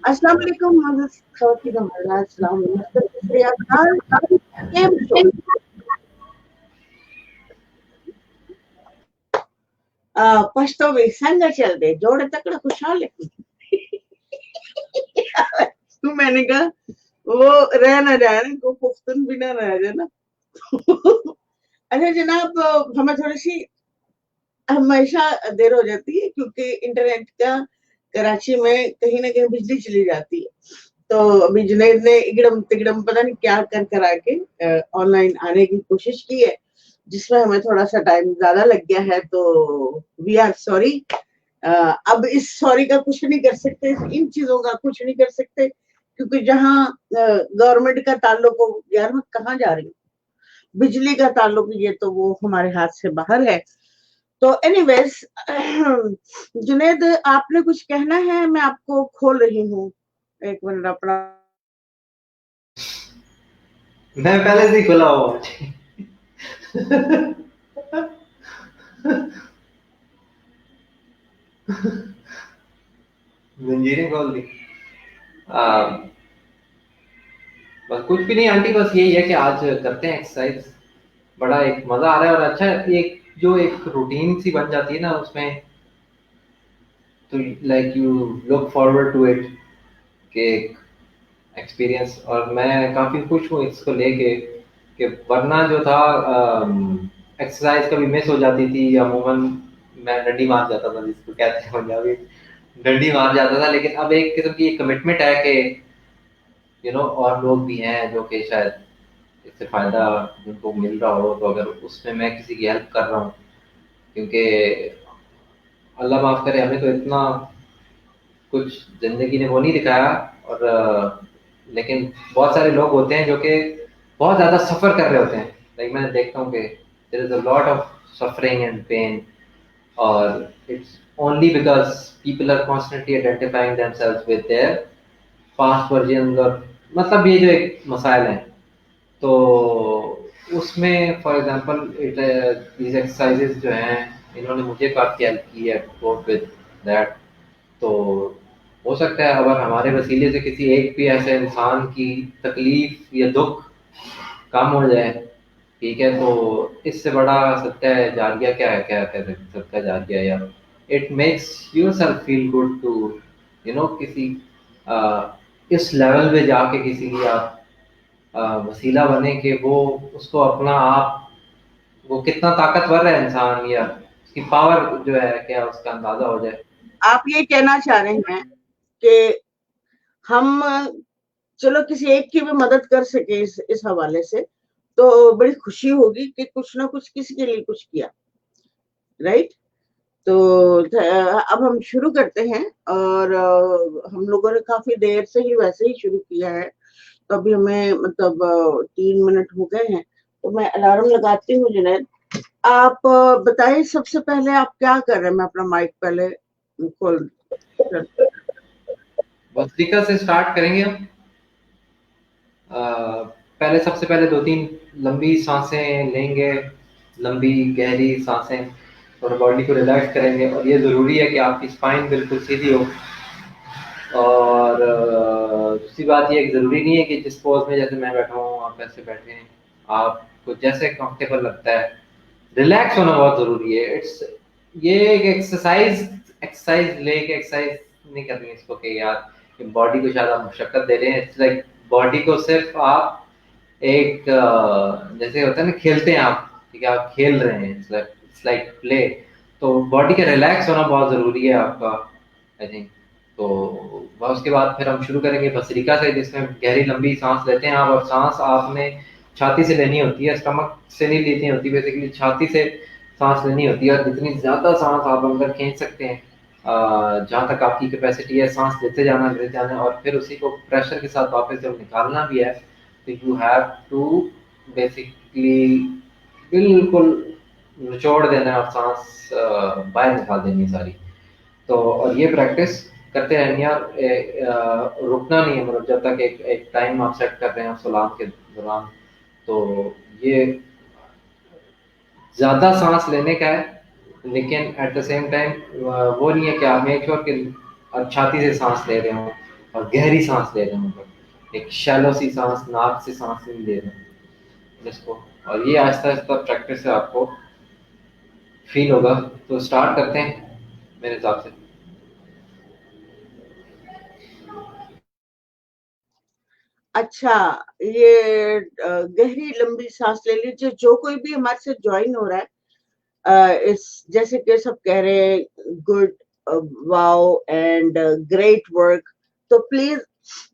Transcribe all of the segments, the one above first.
अस्सलाम वालेकुम मोअज़्ज़ज़ ख़वातीन व हज़रात, सलाम नमस्ते, सत श्री अकाल, કેમ છો? पछतो भी संग चल दे, जोड़े तकड़ खुशहाल है। तो मैंने कहा वो रह ना जाए ना, को पुख्तन भी ना रह जाए ना। अच्छा जनाब, हमें थोड़ी-सी हमेशा देर हो जाती है क्योंकि इंटरनेट का कराची में कहीं न कहीं बिजली चली जाती है। तो अभी जुनैद ने इगड़म-तिगड़म पता नहीं क्या कर करा के ऑनलाइन आने की कोशिश की है, जिसमें हमें थोड़ा-सा टाइम ज़्यादा लग गया है, तो वी आर सॉरी। अब इस सॉरी का कुछ नहीं कर सकते, इन चीज़ों का कुछ नहीं कर सकते क्योंकि जहाँ गवर्नमेंट का ताल्लुक हो, यार मैं कहाँ जा रही हूँ? बिजली का ताल्लुक ये तो वो हमारे हाथ से बाहर है। तो एनीवेज़ जुनैद आपने कुछ कहना है? मैं आपको खोल रही हूँ। 1 मिनट अपना मैं पहले से ही खुला हुआ जंजीरें खोल दी। बस कुछ भी नहीं आंटी, बस यही है कि आज करते हैं एक्सरसाइज। बड़ा एक मजा आ रहा है और अच्छा एक जो एक रूटीन सी बन जाती है ना उसमें, तो like you look forward to it कि एक्सपीरियंस। और मैं काफी खुश हूँ इसको लेके कि वरना जो था एक्सरसाइज कभी मिस हो जाती थी, अमूमन मैं डंडी मार जाता था, जिसको कहते हैं पंजाबी डंडी मार जाता था। लेकिन अब एक किस्म की कमिटमेंट है कि और लोग भी हैं जो कि शायद इससे फायदा जिनको मिल रहा हो, तो अगर उसमें मैं किसी की हेल्प कर रहा हूँ, क्योंकि अल्लाह माफ करे हमें तो इतना कुछ जिंदगी ने वो नहीं दिखाया। और लेकिन बहुत सारे लोग होते हैं जो कि बहुत ज्यादा सफर कर रहे होते हैं। लाइक मैं देखता हूँ कि there is a lot of suffering and pain, और it's only because people are constantly identifying themselves with their past version, और मतलब ये जो एक मसाइल हैं। तो उसमें फॉर एग्जांपल these एक्सरसाइजेज जो हैं, इन्होंने मुझे काफ़ी हेल्प की है कोप विद दैट। तो हो सकता है अगर हमारे वसीले से किसी एक भी ऐसे इंसान की तकलीफ या दुख कम हो जाए, ठीक है, तो इससे बड़ा सदका जारिया क्या है, क्या कहते हैं सदका जारिया, या it makes yourself feel good to किसी इस लेवल पे जाके किसी की आप वसीला बने कि वो उसको अपना आप वो कितना ताकतवर है इंसान, या उसकी पावर जो है क्या उसका अंदाजा हो जाए। आप ये कहना चाह रहे हैं कि हम चलो किसी एक की भी मदद कर सके इस हवाले से, तो बड़ी खुशी होगी कि कुछ ना कुछ किसी के लिए कुछ किया, राइट? तो अब हम शुरू करते हैं और हम लोगों ने काफ़ी देर से ही वैसे ही शुरू किया है, तो अभी हमें मतलब 3 मिनट हो गए हैं, तो मैं अलार्म लगाती हूँ जुनैद। आप बताइए सबसे पहले आप क्या कर रहे हैं? मैं अपना माइक पहले खोल कर वस्तिका से स्टार्ट करेंगे हम। पहले सबसे पहले 2-3 लंबी सांसें लेंगे, लंबी गहरी सांसें, और बॉडी को रिलैक्स करेंगे। और ये ज़रूरी है कि आपकी स्पाइन बिल्कुल सीधी हो। और दूसरी बात ये ज़रूरी नहीं है कि जिस पोज में जैसे मैं बैठा हूँ आप ऐसे बैठे हैं, आपको जैसे कंफर्टेबल लगता है। रिलैक्स होना बहुत ज़रूरी है। ये एक एक्सरसाइज लेके एक्सरसाइज नहीं करनी है इसको कि यार बॉडी को शायद आप मशक्कत दे रहे हैं। इट्स लाइक बॉडी को सिर्फ आप एक जैसे होता है ना, खेलते हैं आप, ठीक है, आप खेल रहे हैं, इट्स लाइक प्ले। तो बॉडी का रिलैक्स होना बहुत ज़रूरी है आपका, आई थिंक। तो बस उसके बाद फिर हम शुरू करेंगे भस्त्रिका से, जिसमें गहरी लंबी सांस लेते हैं आप, और सांस आपने छाती से लेनी होती है, स्टमक से नहीं लेनी होती, बेसिकली छाती से सांस लेनी होती है। और जितनी ज़्यादा सांस आप अंदर खींच सकते हैं, जहाँ तक आपकी कैपेसिटी है, सांस लेते जाना, और फिर उसी को प्रेशर के साथ वापस जब निकालना भी है, तो यू हैव टू बेसिकली बिल्कुल निचोड़ देना है और सांस बाहर निकाल देनी है सारी। तो और ये प्रैक्टिस करते रहनी है, और रुकना नहीं है, मतलब जब तक एक एक टाइम आप सेट कर रहे हैं सलाम के दौरान। तो ये ज़्यादा सांस लेने का है, लेकिन एट द सेम टाइम वो नहीं है कि आप मेक श्योर कि आप छाती से सांस ले रहे हो। और गहरी सांस ले रहे हैं, मतलब एक शैलो सी सांस, नाक से सांस नहीं ले रहे हैं जिसको। और ये आहिस्ता आहिस्ता प्रैक्टिस से आपको फील होगा। तो स्टार्ट करते हैं मेरे हिसाब से। अच्छा, ये गहरी लंबी सांस ले लीजिए। जो कोई भी हमारे से ज्वाइन हो रहा है, इस जैसे कि सब कह रहे हैं good, wow and great work, तो प्लीज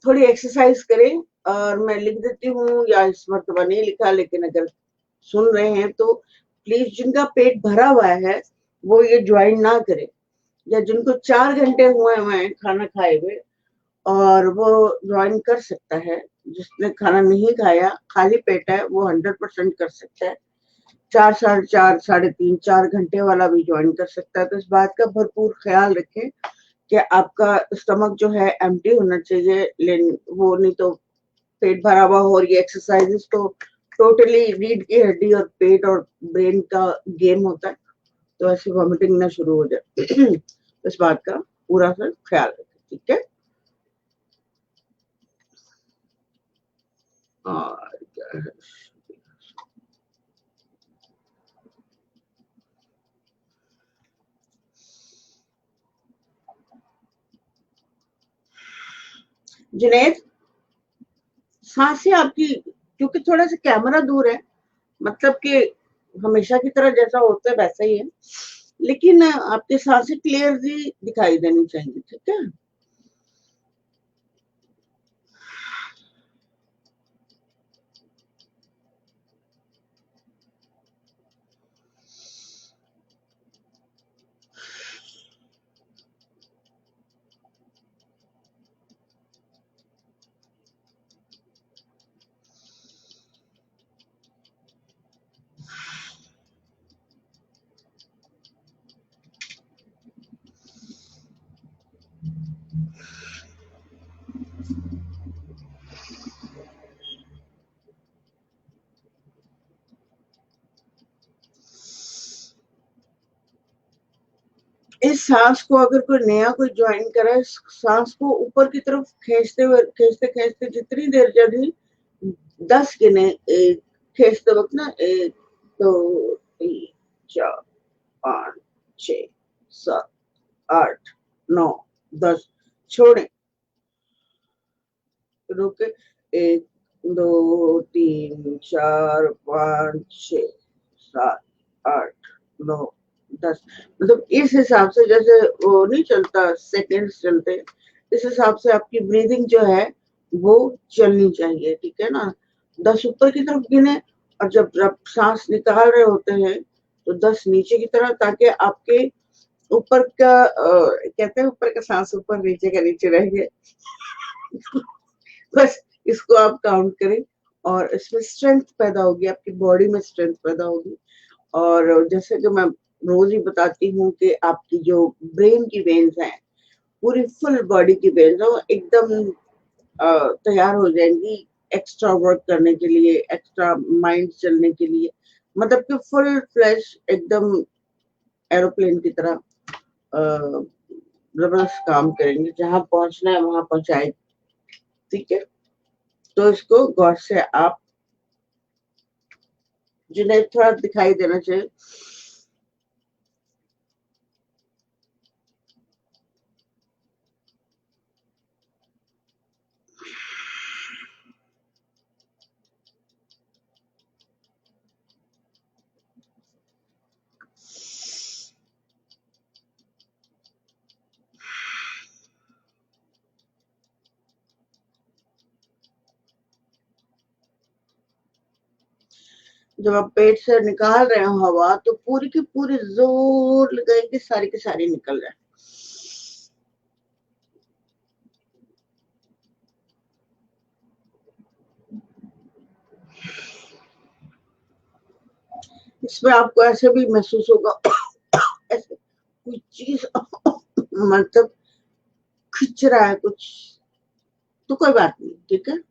थोड़ी एक्सरसाइज करें। और मैं लिख देती हूँ, या इस मर्तबा नहीं लिखा, लेकिन अगर सुन रहे हैं तो प्लीज जिनका पेट भरा हुआ है वो ये ज्वाइन ना करें, या जिनको 4 घंटे हुए हैं खाना खाए हुए, और वो ज्वाइन कर सकता है। जिसने खाना नहीं खाया, खाली पेट है, वो 100% कर सकता है। 4, 4.5, 3.5, 4 घंटे वाला भी ज्वाइन कर सकता है। तो इस बात का भरपूर ख्याल रखें कि आपका स्टमक जो है एम्प्टी होना चाहिए, लेकिन वो नहीं तो पेट भरा हुआ हो। और ये एक्सरसाइजेस तो टोटली रीढ़ की हड्डी और पेट और ब्रेन का गेम होता है, तो ऐसे वॉमिटिंग ना शुरू हो जाए। इस बात का पूरा सा ख्याल रखें, ठीक है। और क्या है? जुनैद, सांसें आपकी, क्योंकि थोड़ा सा कैमरा दूर है, मतलब कि हमेशा की तरह जैसा होता है वैसा ही है, लेकिन आपकी सांसें क्लियरली दिखाई देनी चाहिए, ठीक है। इस सांस को अगर कोई नया कोई ज्वाइन करे, इस सांस को ऊपर की तरफ खींचते हुए, खींचते खींचते जितनी देर यदि 10 गिने, एक खींचते वक्त ना, 1, 2, 3, 4, 5, 6, 7, 8, 9, 10, छोड़े, रुके, 1, 2, 3, 4, 5, 6, 7, 8, 9, 10, मतलब इस हिसाब से, जैसे वो नहीं चलता, सेकेंड्स चलते, इस हिसाब से आपकी ब्रीदिंग जो है वो चलनी चाहिए, ठीक है ना। 10 ऊपर की तरफ गिने, और जब जब सांस निकाल रहे होते हैं तो 10 नीचे की तरफ, ताकि आपके ऊपर का कहते हैं ऊपर का सांस ऊपर, नीचे का नीचे रह गया। बस इसको आप काउंट करें, और इसमें स्ट्रेंथ पैदा होगी, आपकी बॉडी में स्ट्रेंथ पैदा होगी। और जैसे कि मैं रोज ही बताती हूँ कि आपकी जो ब्रेन की वेन्स हैं, पूरी फुल बॉडी की वेन्स हैं, वो एकदम तैयार हो जाएंगी एक्स्ट्रा वर्क करने के लिए, एक्स्ट्रा माइंड चलने के लिए, मतलब कि फुल फ्लैश एकदम एरोप्लेन की तरह जबरदस्त काम करेंगे, जहां पहुंचना है वहां पहुंचाएगी, ठीक है। तो इसको गौर से आप, जिन्हें थोड़ा दिखाई देना चाहिए। जब आप पेट से निकाल रहे हो हवा, तो पूरी की पूरी जोर लगाएंगे, सारी की सारी निकल जाए। इसमें आपको ऐसे भी महसूस होगा ऐसे कोई चीज मतलब खिंच रहा है कुछ, तो कोई बात नहीं, ठीक है।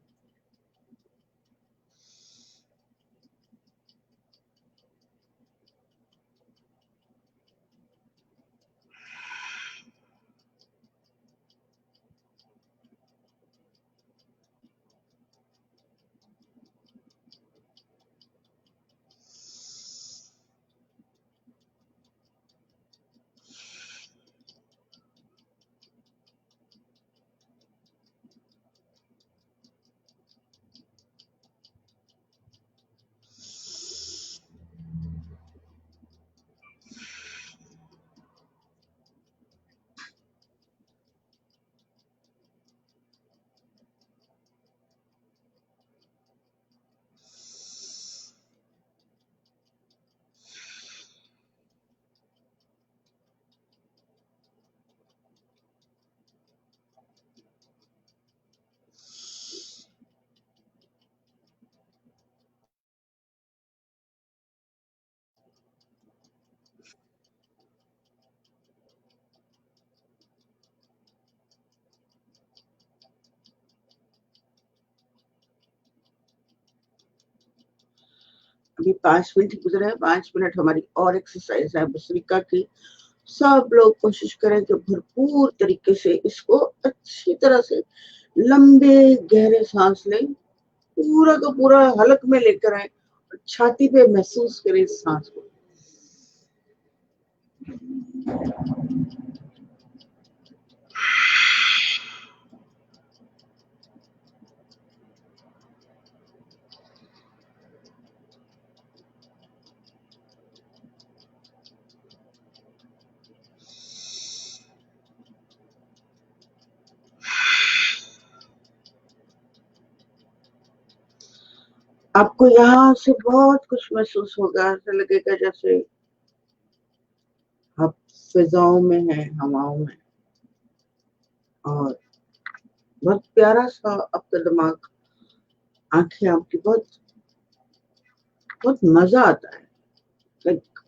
अभी 5 मिनट गुजरे हैं, 5 मिनट हमारी और एक्सरसाइज है भस्त्रिका की। सब लोग कोशिश करें कि भरपूर तरीके से इसको अच्छी तरह से लंबे गहरे सांस लें, पूरा का पूरा हलक में लेकर आए, छाती पे महसूस करें इस सांस को। आपको यहाँ से बहुत कुछ महसूस होगा, ऐसा लगेगा जैसे आप फिजाओं में हैं, हवाओं में, और बहुत प्यारा सा आपका दिमाग, आंखें आपकी बहुत बहुत मजा आता है। लाइक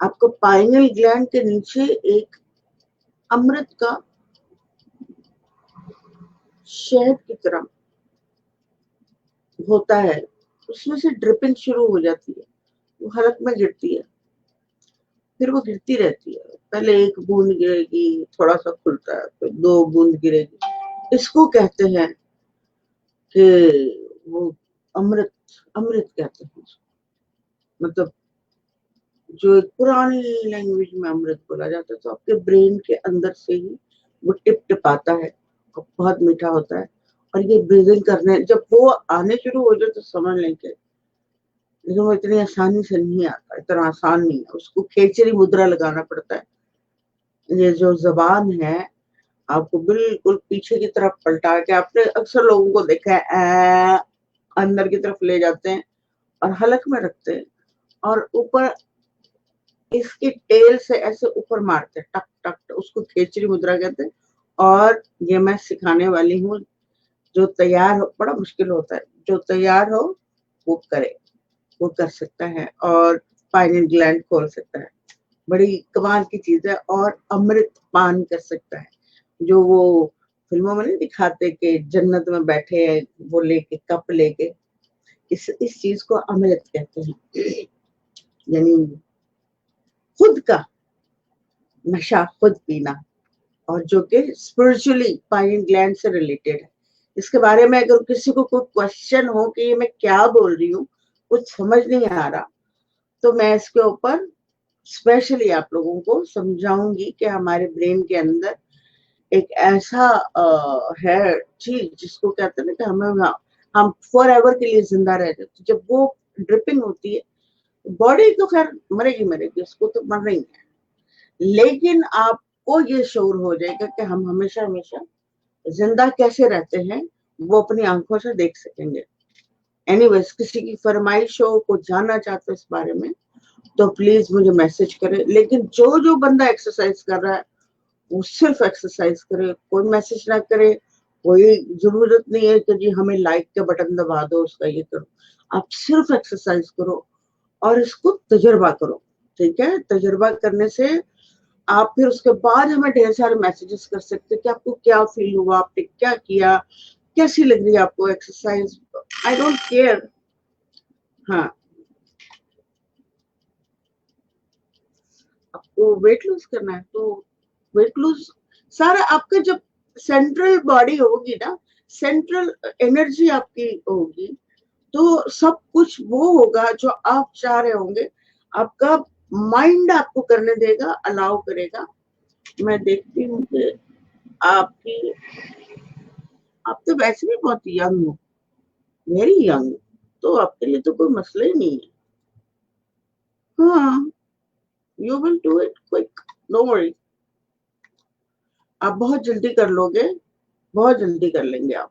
आपको पाइनियल ग्लैंड के नीचे एक अमृत का शहद की तरह होता है, उसमें से ड्रिपिंग शुरू हो जाती है, वो हलक में गिरती है, फिर वो गिरती रहती है। पहले 1 बूंद गिरेगी, थोड़ा सा खुलता है, फिर 2 बूंद गिरेगी। इसको कहते हैं कि वो अमृत, अमृत कहते हैं। मतलब जो एक पुरानी लैंग्वेज में अमृत बोला जाता है, तो आपके ब्रेन के अंदर से ही वो टिप टिप आता है और बहुत मीठा होता है। और ये ब्रीदिंग करने जब वो आने शुरू हो जाए तो समझ लें कि, लेकिन वो इतनी आसानी से नहीं आता, इतना आसान नहीं है, उसको खेचरी मुद्रा लगाना पड़ता है। ये जो जबान है आपको बिल्कुल पीछे की तरफ पलटा के, आपने अक्सर लोगों को देखा है अंदर की तरफ ले जाते हैं और हलक में रखते हैं, और ऊपर इसकी टेल से ऐसे ऊपर मारते हैं, टक टक, उसको खेचरी मुद्रा कहते हैं। और ये मैं सिखाने वाली हूँ, जो तैयार हो, बड़ा मुश्किल होता है, जो तैयार हो वो करे, वो कर सकता है और पाइनियल ग्लैंड खोल सकता है। बड़ी कमाल की चीज है, और अमृत पान कर सकता है, जो वो फिल्मों में नहीं दिखाते कि जन्नत में बैठे हैं वो लेके कप लेके, इस चीज को अमृत कहते हैं। यानी खुद का नशा खुद पीना, और जो कि स्पिरिचुअली पाइनियल ग्लैंड से रिलेटेड है। इसके बारे में अगर किसी को कोई क्वेश्चन हो कि ये मैं क्या बोल रही हूँ, कुछ समझ नहीं आ रहा, तो मैं इसके ऊपर स्पेशली आप लोगों को समझाऊंगी कि हमारे ब्रेन के अंदर एक ऐसा है चीज जिसको कहते हैं ना कि हमें, हम फॉर एवर के लिए जिंदा रहते हैं। तो जब वो ड्रिपिंग होती है, बॉडी तो खैर मरेगी मरेगी, उसको तो मरना ही है, लेकिन आपको ये शोर हो जाएगा कि हम हमेशा हमेशा जिंदा कैसे रहते हैं, वो अपनी आंखों से देख सकेंगे। एनीवेज, किसी की फरमाइश हो, को जानना चाहते हो इस बारे में, तो प्लीज मुझे मैसेज करें। लेकिन जो जो बंदा एक्सरसाइज कर रहा है वो सिर्फ एक्सरसाइज करे, कोई मैसेज ना करे, कोई जरूरत नहीं है कि जी हमें लाइक का बटन दबा दो, उसका ये करो। आप सिर्फ एक्सरसाइज करो और इसको तजुर्बा करो, ठीक है? तजुर्बा करने से आप फिर उसके बाद हमें ढेर सारे मैसेजेस कर सकते हैं कि आपको क्या फील हुआ, आपने क्या किया, कैसी लग रही है आपको एक्सरसाइज, आई डोंट केयर। हाँ, आपको वेट लूज करना है तो वेट लूज सारा आपका, जब सेंट्रल बॉडी होगी ना, सेंट्रल एनर्जी आपकी होगी, तो सब कुछ वो होगा जो आप चाह रहे होंगे। आपका माइंड आपको करने देगा, अलाउ करेगा। मैं देखती हूँ कि आपकी, आप तो वैसे भी बहुत यंग हो, वेरी यंग, तो आपके लिए तो कोई मसला ही नहीं है। हाँ, you will do it quick, no worry. आप बहुत जल्दी कर लोगे, बहुत जल्दी कर लेंगे आप।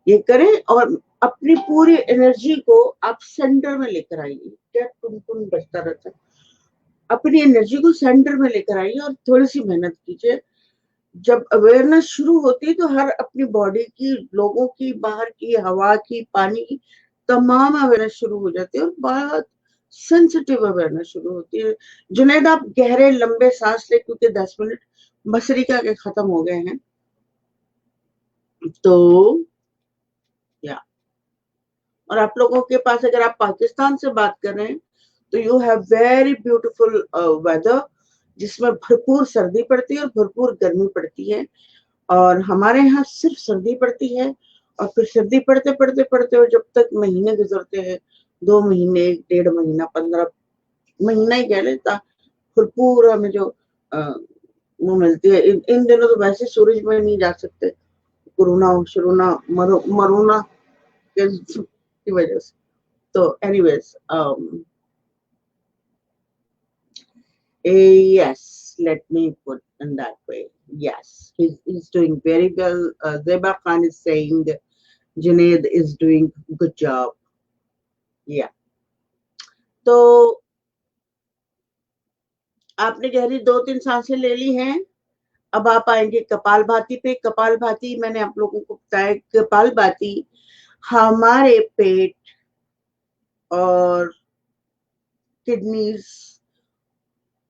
ये करें और अपनी पूरी एनर्जी को आप सेंटर में लेकर आइए। क्या टुन टुन बजता रहता है? अपनी एनर्जी को सेंटर में लेकर आइए और थोड़ी सी मेहनत कीजिए। जब अवेयरनेस शुरू होती है तो हर अपनी बॉडी की, लोगों की, बाहर की हवा की, पानी की, तमाम अवेयरनेस शुरू हो जाती है और बहुत सेंसिटिव अवेयरनेस शुरू होती है। जुनैद, आप गहरे लंबे सांस ले, क्योंकि 10 मिनट भस्त्रिका के खत्म हो गए हैं, तो या, और आप लोगों के पास अगर आप पाकिस्तान से बात कर रहे हैं तो you have very beautiful weather, जिसमें भरपूर सर्दी पड़ती है और भरपूर गर्मी पड़ती है। और हमारे यहाँ सिर्फ सर्दी पड़ती है, और फिर सर्दी पड़ते पड़ते पड़ते और जब तक महीने गुजरते हैं, 2 महीने, 1.5 महीना, 15 महीना ही कह लेता, भरपूर हमें जो वो मिलती है। इन दिनों तो वैसे सूरज में नहीं जा सकते, कोरोना शुरूना मरूना की वजह से। तो anyways, yes, let me put in that way. Yes, he's doing very well. Zeba Khan is saying Junaid is doing good job. Yeah. तो आपने गहरी 2-3 सांसें ले ली हैं। अब आप आएंगे कपालभाति पे। कपालभाति मैंने आप लोगों को बताया, कपालभाति हमारे पेट और किडनीज,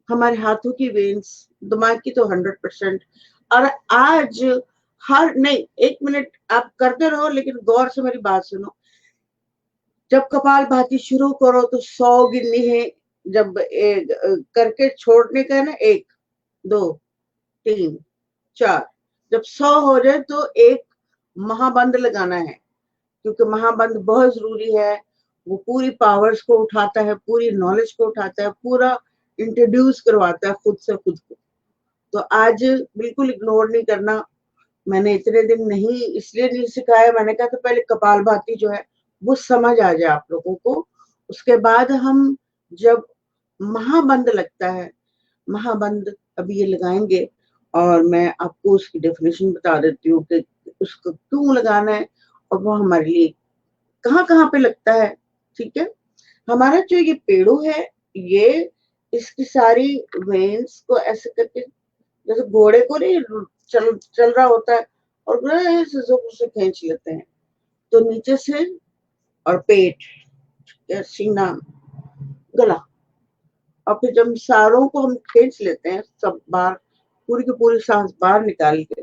हमारे हाथों की वेन्स, दिमाग की तो 100%। और आज हर नहीं, 1 मिनट आप करते रहो, लेकिन गौर से मेरी बात सुनो। जब कपालभाति शुरू करो तो 100 गिननी है, जब करके छोड़ने का है ना, 1 2 3 4, जब 100 हो जाए तो एक महाबंद लगाना है, क्योंकि महाबंद बहुत जरूरी है। वो पूरी पावर्स को उठाता है, पूरी नॉलेज को उठाता है, पूरा इंट्रोड्यूस करवाता है खुद से खुद को। तो आज बिल्कुल इग्नोर नहीं करना। मैंने इतने दिन नहीं इसलिए नहीं सिखाया, मैंने कहा तो पहले कपालभाति जो है वो समझ आ जाए आप लोगों को, उसके बाद हम जब महाबंद लगता है, महाबंद अभी ये लगाएंगे और मैं आपको उसकी डेफिनेशन बता देती हूँ कि उसको क्यों लगाना है और वो हमारे लिए कहाँ कहाँ पे लगता है। ठीक है, हमारा जो ये पेड़ू है, ये इसकी सारी वेन्स को ऐसे करके, जैसे घोड़े को नहीं चल रहा होता है और से खींच लेते हैं, तो नीचे से और पेट, सीना, गला, और फिर जब सारों को हम खींच लेते हैं सब बाहर, पूरी की पूरी सांस बाहर निकाल के,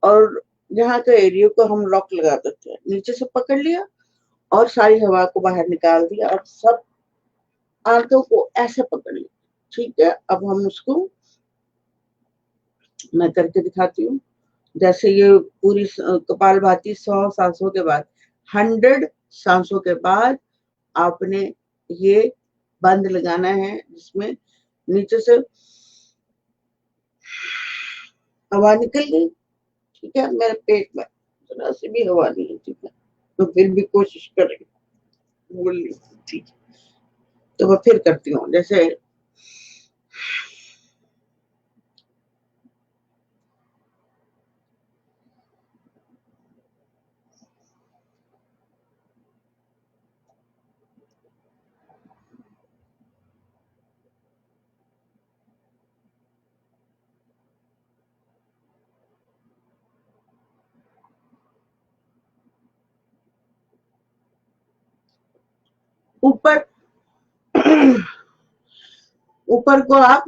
और यहाँ के एरिया को हम लॉक लगा देते हैं, नीचे से पकड़ लिया और सारी हवा को बाहर निकाल दिया और सब आंतों को ऐसे पकड़ लिया। ठीक है, अब हम उसको मैं करके दिखाती हूँ। जैसे ये पूरी कपालभाति 100 सांसों के बाद, 100 सांसों के बाद आपने ये बंद लगाना है, जिसमें नीचे से हवा निकल गई। ठीक है, मेरे पेट में जरा से भी हवा नहीं है, ठीक है, तो फिर भी कोशिश करेंगे बोलने। ठीक है, तो मैं फिर करती हूँ। जैसे ऊपर ऊपर को आप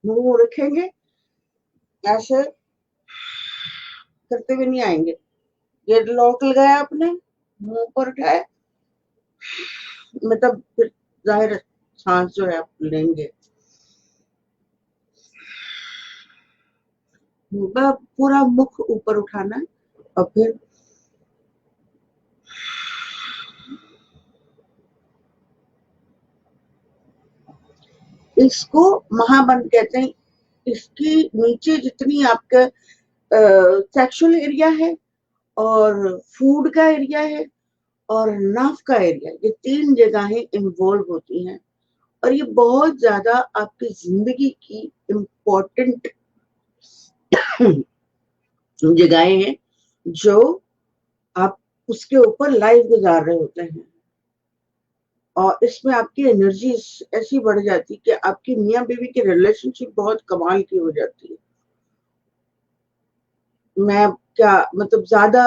मुंह रखेंगे, ऐसे करते हुए नहीं आएंगे। ये लॉक लगाया आपने, मुंह पर उठाए, मतलब फिर जाहिर सांस जो है आप लेंगे, पूरा मुख ऊपर उठाना और फिर इसको महाबंद कहते हैं। इसकी नीचे जितनी आपका सेक्सुअल एरिया है और फूड का एरिया है और नाफ का एरिया, ये 3 जगहें इन्वॉल्व होती हैं, और ये बहुत ज्यादा आपकी जिंदगी की इम्पोर्टेंट जगहें हैं जो आप उसके ऊपर लाइफ गुजार रहे होते हैं। और इसमें आपकी एनर्जी ऐसी बढ़ जाती है कि आपकी मियाँ बीवी की रिलेशनशिप बहुत कमाल की हो जाती है। मैं क्या मतलब ज्यादा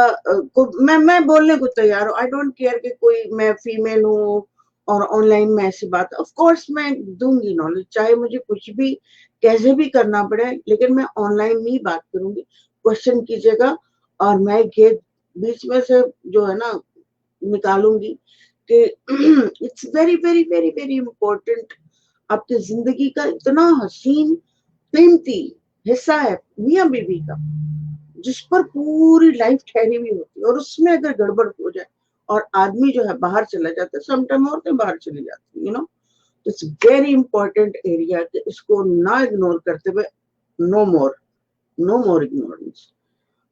मैं बोलने को तैयार हूँ। आई डोंट केयर कि कोई मैं फीमेल हूँ और ऑनलाइन में ऐसी बात, ऑफ कोर्स मैं दूंगी नॉलेज, चाहे मुझे कुछ भी कैसे भी करना पड़े, लेकिन मैं ऑनलाइन नहीं बात करूंगी। क्वेश्चन कीजिएगा और मैं ये बीच में से जो है ना निकालूंगी कि it's very very very very important. आपकी जिंदगी का इतना हसीन कीमती हिस्सा है मियाँ बीवी का, जिस पर पूरी लाइफ ठहरी हुई होती है, और उसमें अगर गड़बड़ हो जाए और आदमी जो है बाहर चला जाता है, समटाइम औरतें बाहर चली जाती है, you know, it's very important area कि इसको ना इग्नोर करते हुए, नो मोर इग्नोरेंस।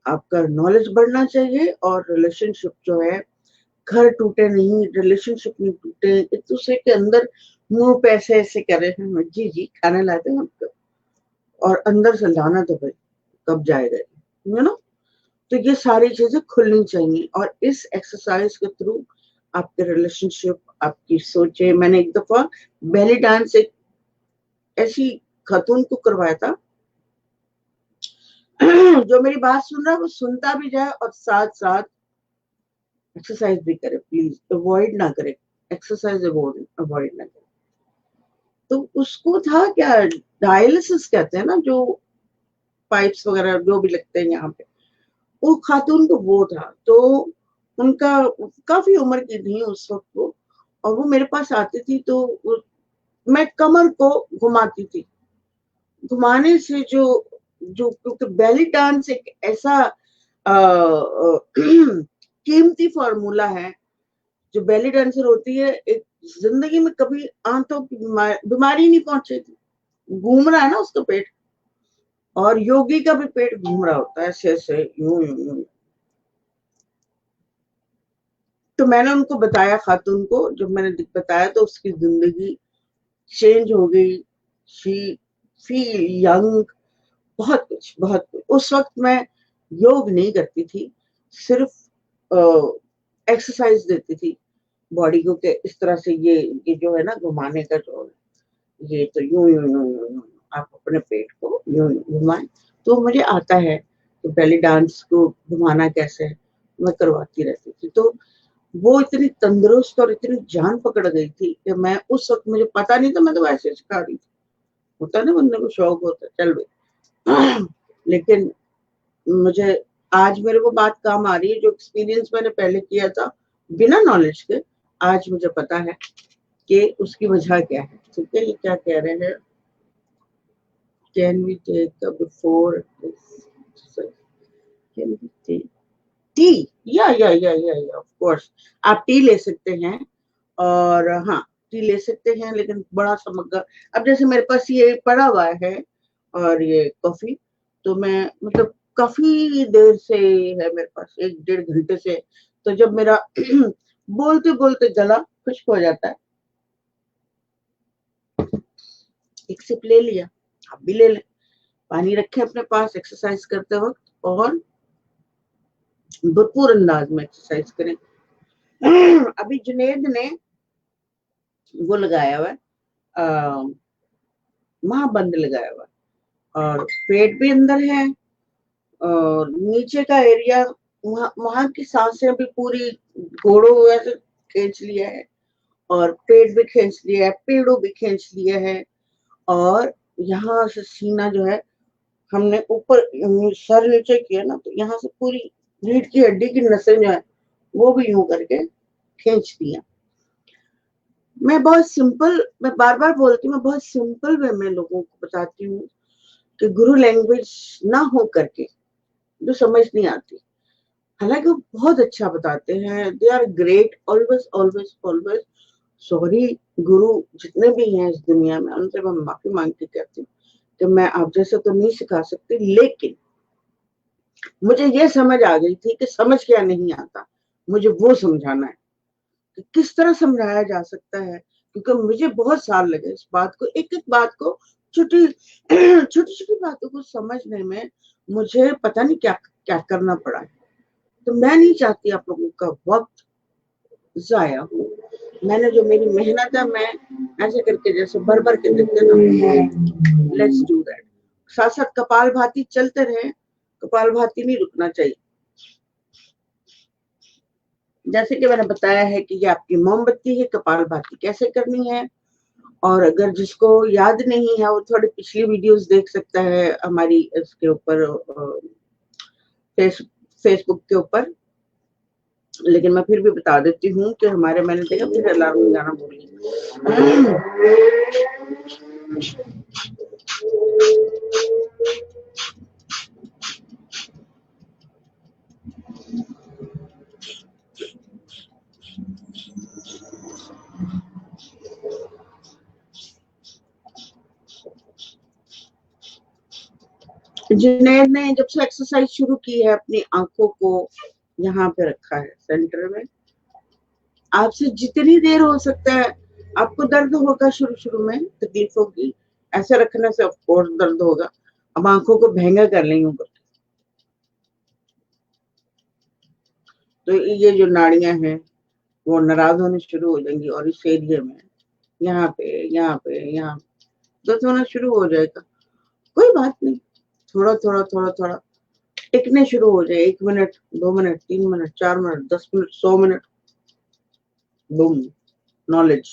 आपका नॉलेज बढ़ना चाहिए, और रिलेशनशिप जो है, घर टूटे नहीं, रिलेशनशिप नहीं टूटे, एक दूसरे के अंदर मुंह पे ऐसे ऐसे करे हैं, जी जी खाने लाते हैं हमको, और अंदर से लाना तो भाई कब जाएगा, यू नो। तो ये सारी चीजें खुलनी चाहिए, और इस एक्सरसाइज के थ्रू आपके रिलेशनशिप, आपकी सोचे। मैंने एक दफा बेली डांस एक ऐसी खातून को करवाया था जो मेरी बात सुन रहा है, वो सुनता भी जाए और साथ साथ एक्सरसाइज भी करे। प्लीज अवॉइड ना करे, एक्सरसाइज अवॉइड ना करे। तो उसको था क्या, डायलिसिस कहते हैं ना, जो पाइप्स वगैरह जो भी लगते हैं यहाँ पे, वो खातून को वो था। तो उनका काफी उम्र की थी उस वक्त वो, और वो मेरे पास आती थी, तो मैं कमर को घुमाती थी। घुमाने से जो जो क्योंकि बेली डांस एक ऐसा कीमती फॉर्मूला है, जो बेली डांसर होती है, एक जिंदगी में कभी आंतों की बीमारी नहीं पहुंचेगी। घूम रहा है ना उसका पेट, और योगी का भी पेट घूम रहा होता है ऐसे ऐसे, यूं यूं यूं। तो मैंने उनको बताया, खातून को जब मैंने बताया, तो उसकी जिंदगी चेंज हो गई। शी फील यंग, बहुत कुछ बहुत कुछ। उस वक्त मैं योग नहीं करती थी, सिर्फ एक्सरसाइज देती थी बॉडी को, कि इस तरह से ये जो है ना घुमाने का, जो ये तो यूं यूं यूं यूं यूं, आप अपने पेट को यूं घुमाएं। तो मुझे आता है तो बेली डांस को घुमाना कैसे है, मैं करवाती रहती थी। तो वो इतनी तंदुरुस्त और इतनी जान पकड़ गई थी कि मैं उस वक्त, मुझे पता नहीं था, मैं तो वैसे सिखा रही थी। होता ना बंदे को शौक होता है, चल भाई। लेकिन मुझे आज मेरे को बात काम आ रही है, जो एक्सपीरियंस मैंने पहले किया था बिना नॉलेज के, आज मुझे पता है कि उसकी वजह क्या है। ठीक है, ये क्या कह रहे हैं, can we take before, can we take tea, या ऑफ कोर्स आप टी ले सकते हैं, और हाँ टी ले सकते हैं, लेकिन बड़ा सा मग्गा। अब जैसे मेरे पास ये पड़ा हुआ है, और ये कॉफी, तो मैं मतलब काफी देर से है मेरे पास, 1-1.5 घंटे से। तो जब मेरा बोलते बोलते गला खुश्क हो जाता है, एक सिप ले लिया, आप भी ले लें। पानी रखें अपने पास एक्सरसाइज करते वक्त, और भरपूर अंदाज में एक्सरसाइज करें। अभी जुनेद ने वो लगाया हुआ है, महाबंद लगाया हुआ है, और पेट भी अंदर है, और नीचे का एरिया, वहां की सांसें भी पूरी घोड़ों वैसे खींच लिया है, और पेट भी खींच लिया है, पेड़ों भी खींच लिया है, और यहाँ से सीना जो है, हमने ऊपर सर नीचे किया ना, तो यहाँ से पूरी रीढ़ की हड्डी की नसें जो है, वो भी यूं करके खींच दिया। मैं बहुत सिंपल, मैं बार बार बोलती हूँ, मैं बहुत सिंपल वे में लोगों को बताती हूँ, कि गुरु लैंग्वेज ना हो करके जो समझ नहीं आती। हालांकि वो बहुत अच्छा बताते हैं, they are great, always always always. Sorry, गुरु जितने भी हैं इस दुनिया में, उनसे मैं माफी मांग के कहती हूँ कि मैं आप जैसे तो नहीं सिखा सकती, लेकिन मुझे ये समझ आ गई थी कि समझ क्या नहीं आता, मुझे वो समझाना है कि किस तरह समझाया जा सकता है। क्योंकि मुझे बहुत साल लगे इस बात को, एक एक बात को, छोटी छोटी छोटी बातों को समझने में मुझे पता नहीं क्या क्या करना पड़ा है। तो मैं नहीं चाहती आप लोगों का वक्त जाया हो। मैंने जो मेरी मेहनत है, मैं ऐसे करके जैसे भर भर के देते ना, लेट्स डू दैट। साथ साथ कपाल भाती चलते रहे, कपाल भाती नहीं रुकना चाहिए। जैसे कि मैंने बताया है कि ये आपकी मोमबत्ती है, कपाल भाती कैसे करनी है। और अगर जिसको याद नहीं है, वो थोड़ी पिछली वीडियोस देख सकता है हमारी इसके ऊपर, फेसबुक के ऊपर, लेकिन मैं फिर भी बता देती हूँ कि हमारे, मैंने देखा फिर अलार्म गाना भूल गई। जुनैद ने जब से एक्सरसाइज शुरू की है अपनी आंखों को यहाँ पे रखा है सेंटर में। आपसे जितनी देर हो सकता है, आपको दर्द होगा शुरू शुरू में, तकलीफ होगी, ऐसे रखने से ऑफ कोर्स दर्द होगा। अब आंखों को भेंगा कर लेंगे ऊपर, तो ये जो नाड़ियां हैं वो नाराज होने शुरू हो जाएंगी, और इस एरिया में यहाँ पे दर्द होना शुरू हो जाएगा। कोई बात नहीं, थोड़ा थोड़ा थोड़ा थोड़ा टिकने शुरू हो जाए। 1 minute, 2 minute, 3 minute, 4 minute, 10 minute, 100 minute, boom, knowledge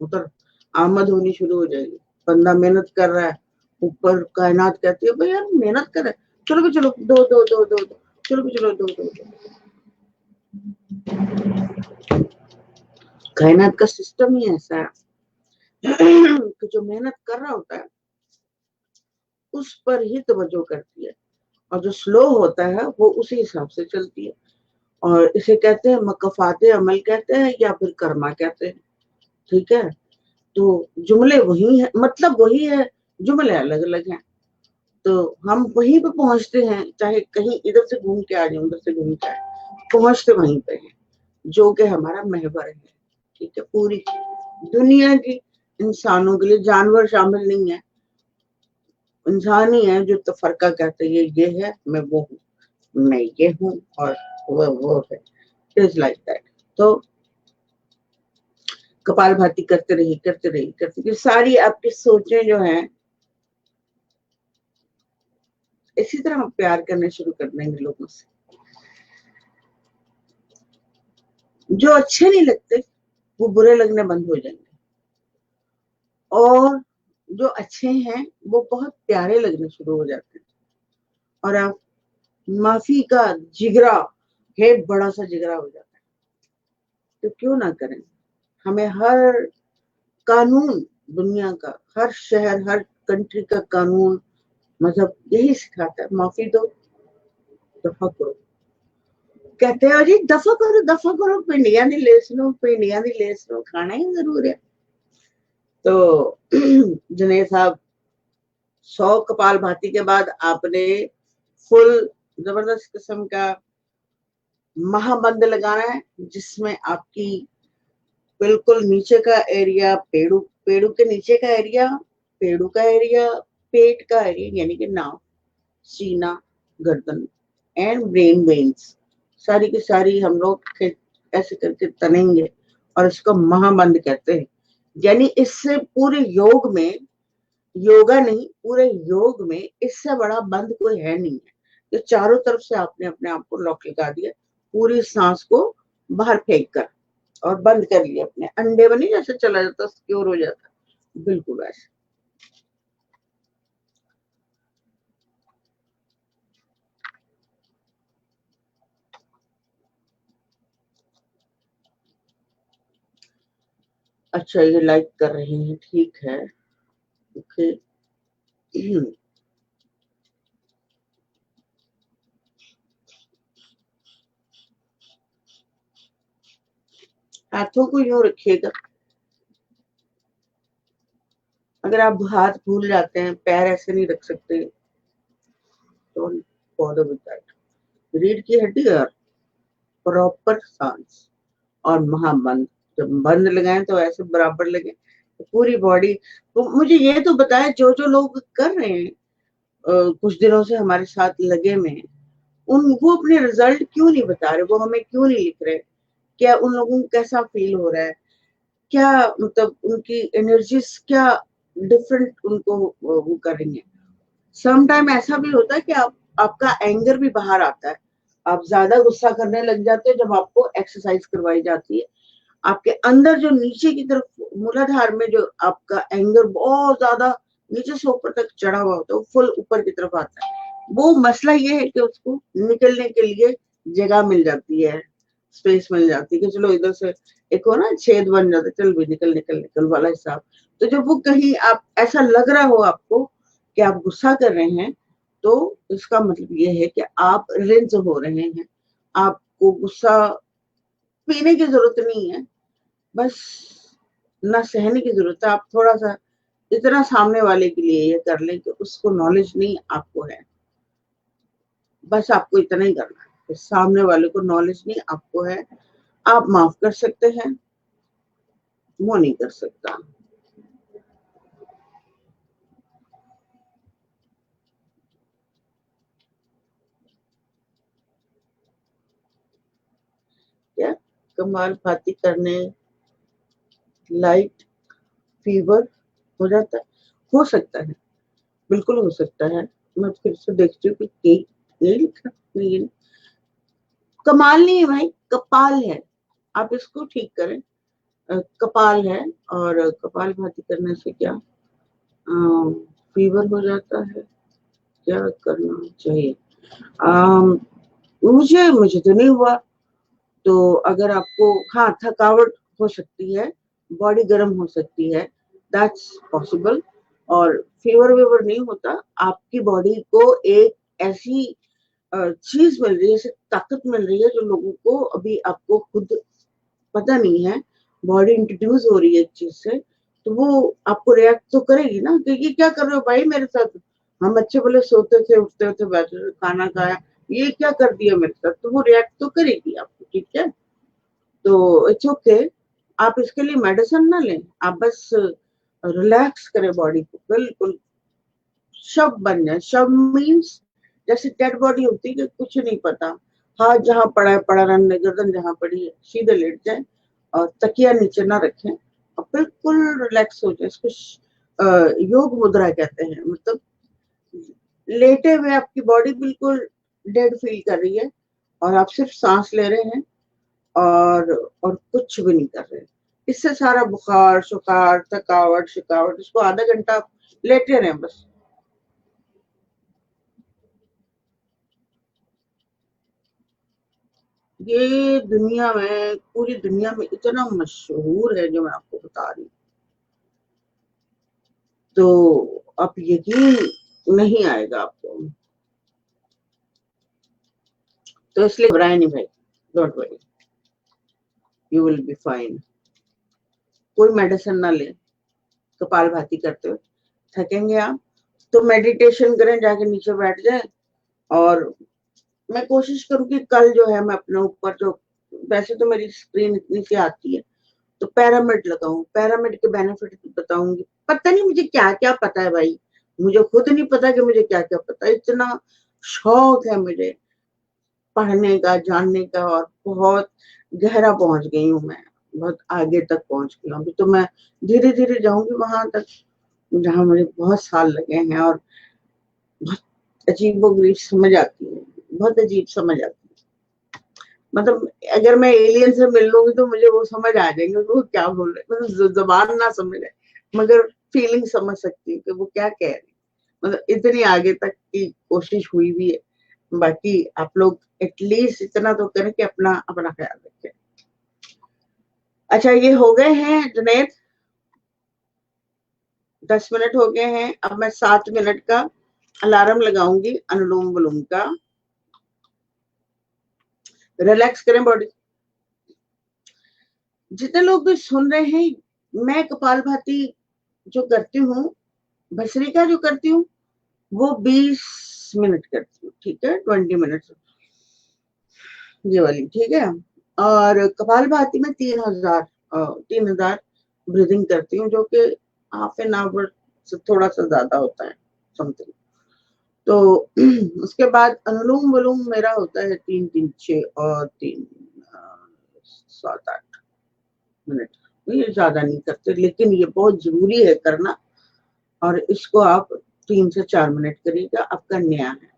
उधर आमद होनी शुरू हो जाएगी। बंदा मेहनत कर रहा है, ऊपर कायनात कहती है भाई यार मेहनत कर रहा है, चलो भी चलो, दो दो दो दो दो, चलो भी चलो, दो दो दो। कायनात का सिस्टम ही ऐसा है कि जो मेहनत कर रहा होता है उस पर ही तवज्जो करती है, और जो स्लो होता है वो उसी हिसाब से चलती है। और इसे कहते हैं मकफाते अमल कहते हैं, या फिर कर्मा कहते हैं। ठीक है, तो जुमले वही है, मतलब वही है, जुमले अलग अलग हैं। तो हम वहीं पे पहुंचते हैं, चाहे कहीं इधर से घूम के आ जाए, उधर से घूम के आए, पहुंचते वहीं पे हैं, जो कि हमारा महवर है। ठीक है, पूरी दुनिया की इंसानों के लिए, जानवर शामिल नहीं है, इंसान ही है जो तफरका कहते हैं, ये है, मैं वो हूँ, मैं ये हूँ, और वो है। It's like that. तो कपालभाति करते रहिए, करते रहिए, करते रहिए। सारी आपकी सोचें जो हैं, इसी तरह आप प्यार करने शुरू कर देंगे लोगों से। जो अच्छे नहीं लगते वो बुरे लगने बंद हो जाएंगे, और जो अच्छे हैं वो बहुत प्यारे लगने शुरू हो जाते हैं। और आप माफी का जिगरा है, बड़ा सा जिगरा हो जाता है। तो क्यों ना करें। हमें हर कानून दुनिया का, हर शहर, हर कंट्री का कानून, मतलब यही सिखाता है, माफी दो, दफा करो। कहते हैं जी दफा करो, पिंडियां दी लेस लो, खाना ही जरूर है। तो जुनैद साहब, 100 कपालभाति के बाद आपने फुल जबरदस्त किस्म का महाबंद लगाना है, जिसमें आपकी बिल्कुल नीचे का एरिया, पेड़ू के नीचे का एरिया, पेड़ू का एरिया, पेट का एरिया, यानी कि नाक, सीना, गर्दन एंड ब्रेन वेन्स, सारी की सारी हम लोग ऐसे करके तनेंगे, और इसको महाबंद कहते हैं। यानी इससे पूरे योग में, योगा नहीं, पूरे योग में इससे बड़ा बंद कोई है नहीं है। तो चारों तरफ से आपने अपने आप को लॉक लगा दिया, पूरी सांस को बाहर फेंक कर, और बंद कर लिया। अपने अंडे बनी जैसे चला जाता, सिक्योर हो जाता, बिल्कुल वैसे। अच्छा, ये लाइक कर रहे हैं, ठीक है, ओके। हाथों को यूं रखिएगा। अगर आप हाथ भूल जाते हैं, पैर ऐसे नहीं रख सकते, डोंट बॉदर विद दैट। रीढ़ की हड्डी और प्रॉपर सांस और महाबंद, जब बंद लगाएं तो ऐसे बराबर लगे, तो पूरी बॉडी। तो मुझे ये तो बताएं, जो जो लोग कर रहे हैं कुछ दिनों से हमारे साथ लगे में, उन वो अपने रिजल्ट क्यों नहीं बता रहे, वो हमें क्यों नहीं लिख रहे? क्या उन लोगों को कैसा फील हो रहा है? क्या मतलब उनकी एनर्जीज क्या डिफरेंट उनको वो करेंगे? सम टाइम ऐसा भी होता है कि आपका एंगर भी बाहर आता है, आप ज्यादा गुस्सा करने लग जाते हैं जब आपको एक्सरसाइज करवाई जाती है। आपके अंदर जो नीचे की तरफ मूलाधार में जो आपका एंगर बहुत ज्यादा नीचे से ऊपर तक चढ़ा हुआ होता है, वो फुल ऊपर की तरफ आता है। वो मसला ये है कि उसको निकलने के लिए जगह मिल जाती है, स्पेस मिल जाती है कि चलो इधर से एक हो ना छेद बन जाता, चल भी निकल निकल निकल वाला हिसाब। तो जब वो कहीं आप ऐसा लग रहा हो आपको कि आप गुस्सा कर रहे हैं, तो इसका मतलब ये है कि आप रिंज हो रहे हैं। आपको गुस्सा पीने की जरूरत नहीं है, बस ना सहने की जरूरत है। आप थोड़ा सा इतना सामने वाले के लिए ये कर लें कि उसको नॉलेज नहीं आपको है, बस आपको इतना ही करना है कि सामने वाले को नॉलेज नहीं आपको है। आप माफ कर सकते हैं, वो नहीं कर सकता। क्या कमाल भाती करने लाइट फीवर हो जाता है? हो सकता है, बिल्कुल हो सकता है। मैं फिर से देखती हूँ कि ये लिखा नहीं, कमाल नहीं है भाई, कपाल है। आप इसको ठीक करें, कपाल है। और कपाल भाती करने से क्या फीवर हो जाता है? क्या करना चाहिए? मुझे तो नहीं हुआ। तो अगर आपको, हाँ, थकावट हो सकती है, बॉडी गर्म हो सकती है, दैट्स पॉसिबल। और फीवर वीवर नहीं होता। आपकी बॉडी को एक ऐसी चीज मिल रही है, ऐसी ताकत मिल रही है जो लोगों को अभी आपको खुद पता नहीं है। बॉडी इंट्रोड्यूस हो रही है एक चीज से, तो वो आपको रिएक्ट तो करेगी ना कि ये क्या कर रहे हो भाई मेरे साथ। हम अच्छे भले सोते थे, उठते थे, बैठे थे, खाना खाया, ये क्या कर दिया मेरे साथ, तो वो रिएक्ट तो करेगी आपको, ठीक है। तो इट्स ओके। आप इसके लिए मेडिसिन ना लें, आप बस रिलैक्स करें बॉडी को, बिल्कुल शव बन जाए। शव मीन्स जैसे डेड बॉडी होती है कि कुछ नहीं पता, हाथ जहाँ पड़ा है पड़ा रहने, गर्दन जहाँ पड़ी है सीधे लेट जाए और तकिया नीचे ना रखें और बिल्कुल रिलैक्स हो जाए। इसको योग मुद्रा कहते हैं। मतलब लेटे हुए आपकी बॉडी बिल्कुल डेड फील कर रही है और आप सिर्फ सांस ले रहे हैं और कुछ भी नहीं कर रहे। इससे सारा बुखार शुखार थकावट शिकावट, इसको आधा घंटा लेटे रहे बस। ये दुनिया में, पूरी दुनिया में इतना मशहूर है जो मैं आपको बता रही हूँ, तो आप यकीन नहीं आएगा आपको। तो इसलिए घबराए नहीं भाई, don't worry, you will be fine. कोई मेडिसिन ना ले कपाल भाती करते हुए। थकेंगे आप तो मेडिटेशन करें, जाके नीचे बैठ जाए। और मैं कोशिश करूँ कि कल जो है मैं अपने ऊपर जो, वैसे तो मेरी स्क्रीन इतनी सी आती है, तो पैरामिड लगाऊं, पैरामिड के बेनिफिट बताऊंगी। पता नहीं मुझे क्या क्या पता है भाई, मुझे खुद नहीं पता कि मुझे क्या क्या पता है। इतना शौक है मुझे पढ़ने का, जानने का, और बहुत गहरा पहुंच गई हूँ मैं, बहुत आगे तक पहुंच गई हूँ। अभी तो मैं धीरे धीरे जाऊंगी वहां तक जहां मुझे बहुत साल लगे हैं। और बहुत अजीबोगरीब समझ आती है, बहुत अजीब समझ आती है। मतलब अगर मैं एलियन से मिल लूंगी तो मुझे वो समझ आ जाएंगे कि वो क्या बोल रहे हैं। मतलब जबान ना समझ आए मगर फीलिंग समझ सकती हूँ कि वो क्या कह रहे हैं। मतलब इतनी आगे तक की कोशिश हुई भी है। बाकी आप लोग एटलीस्ट इतना तो करें कि अपना अपना ख्याल रखें। अच्छा, ये हो गए हैं जुनैद, 10 मिनट हो गए हैं। अब मैं 7 मिनट का अलार्म लगाऊंगी अनुलोम विलोम का। रिलैक्स करें बॉडी। जितने लोग भी सुन रहे हैं, मैं कपालभाति जो करती हूँ, भस्त्रिका जो करती हूँ, वो 20 मिनट करती हूँ, ठीक है, 20 मिनट ये वाली, ठीक है। और कपालभाति में 3,000 ब्रीदिंग करती हूँ, जो कि हाफ एन आवर से थोड़ा सा ज्यादा होता है समथिंग। तो उसके बाद अनुलोम विलोम मेरा होता है 3-3-6 और 3-7-8 मिनट। ये ज्यादा नहीं करते, लेकिन ये बहुत जरूरी है करना। और इसको आप 3 से 4 मिनट करिएगा, आपका नया है।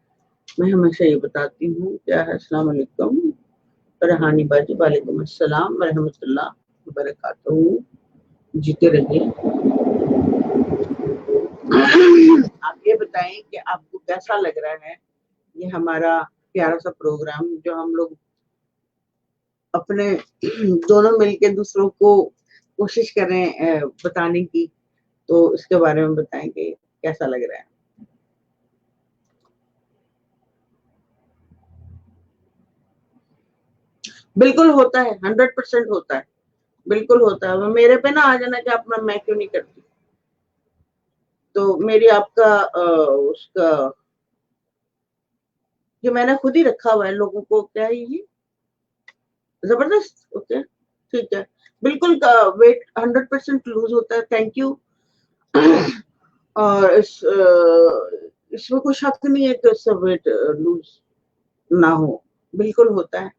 मैं हमेशा ये बताती हूँ। क्या है? अस्सलाम वालेकुम रहानी बाजी। वालेकुम अस्सलाम व रहमतुल्लाह व बरकातहू। जीते रहिए। आप ये बताएं कि आपको कैसा लग रहा है ये हमारा प्यारा सा प्रोग्राम जो हम लोग अपने दोनों मिलके दूसरों को कोशिश करें बताने की, तो इसके बारे में बताएंगे कैसा लग रहा है। बिल्कुल होता है, 100% होता है, बिल्कुल होता है। मेरे पे ना आ जाना कि अपना मैं क्यों नहीं करती, तो मेरी आपका उसका ये मैंने खुद ही रखा हुआ है लोगों को, क्या है ये, जबरदस्त। ओके ठीक है, बिल्कुल वेट 100% लूज होता है, थैंक यू। और इसमें कोई शक नहीं है कि इससे वेट लूज ना हो, बिल्कुल होता है।